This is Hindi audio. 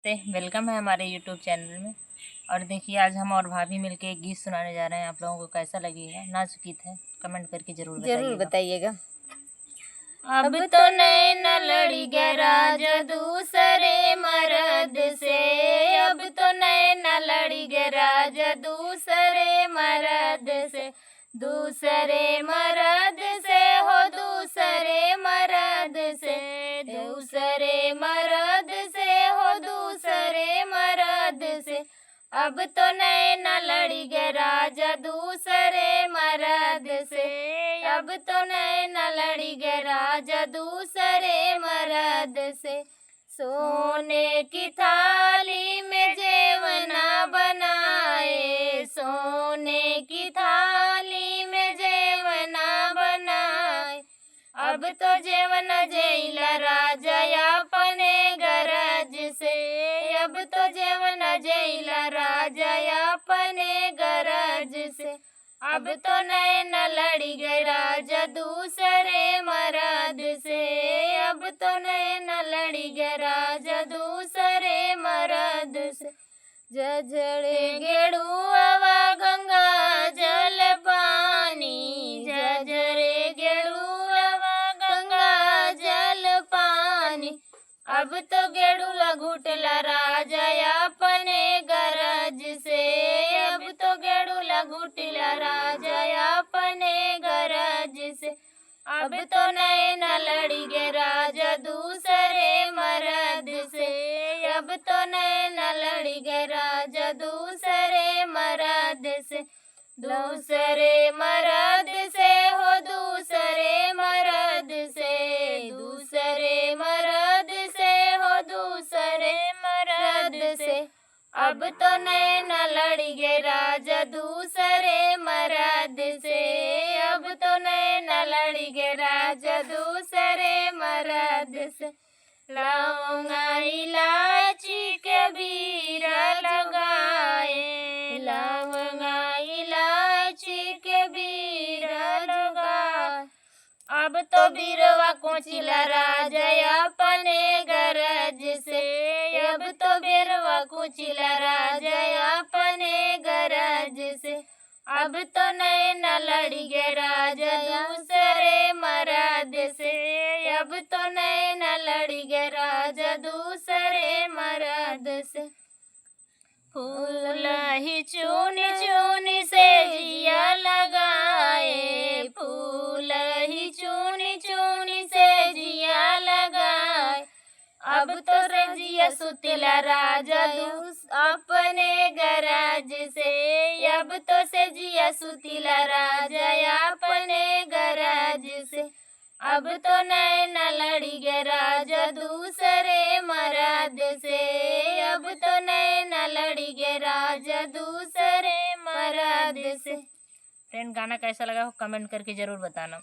वेलकम है हमारे यूट्यूब चैनल में। और देखिए, आज हम और भाभी मिलके एक गीत सुनाने जा रहे हैं। आप लोगों को कैसा लगेगा? नाच गीत है, कमेंट करके जरूर बताइएगा। अब तो नैन लड़ी गया राजा दूसरे मर्द से, अब तो नैन लड़ी गया राजा दूसरे मर्द से, दूसरे मर्द से हो दूसरे मर्द से, दूसरे मर्द से हो दूसरे मर्द से। अब तो नैना लड़ी गया राजा दूसरे मर्द से, अब तो नैना लड़ी गया राजा दूसरे मर्द से। सोने की थाली में जेवना बनाए, सोने की थाली में जेवना बनाए। अब तो जेवन जेला राजा अपने गरज से, अब तो जेवन जेला राजा अपने गरज से। अब तो नैन लड़ी गए राजा दूसरे मर्द से, अब तो नैन लड़ी गए राजा दूसरे मर्द से। जजड़े गेड़ुआ गंगा जल पानी, जजरे गेड़ुआ गंगा जल पानी। अब तो गेड़ुआ घुटला राजा अपने गरज से, अब तो गेड़ुआ घुटला राजा अपने गरज से। अब तो नैन लड़ी गए राजा दूसरे मर्द से, अब तो नैन लड़ी गए राजा दूसरे मर्द से, दूसरे मर्द से हो दूसरे मर्द से, दूसरे मर्द से हो दूसरे मर्द से। अब तो नैन लड़ी गए राजा दूसरे मर्द से, अब तो नैन लड़ी गए राजा दूसरे मर्द से। लौंगा इलायची के बीरा लगाए, लौंगा इलायची के बीरा लगाए। अब तो बीरवा कोचिला राजा अपने गरज से, अब तो बीरवा कोचिला राजा अपने गरज से। अब तो नैन लड़ी गए राजा दूसरे मर्द से, अब तो नैन लड़ी गए राजा दूसरे मर्द से। फूल ही चुन चुन से जिया लगाए, फूल ही चुन चुन से जिया लगाए। अब तो रजिया सुतला राजा अपने गरज से, अब तो सजिया सुतला राजा अपने गरज से। अब तो नैन लड़ी गए राजा दूसरे मर्द से, अब तो नैन लड़ी गए राजा दूसरे मर्द से। फ्रेंड, गाना कैसा लगा हो कमेंट करके जरूर बताना।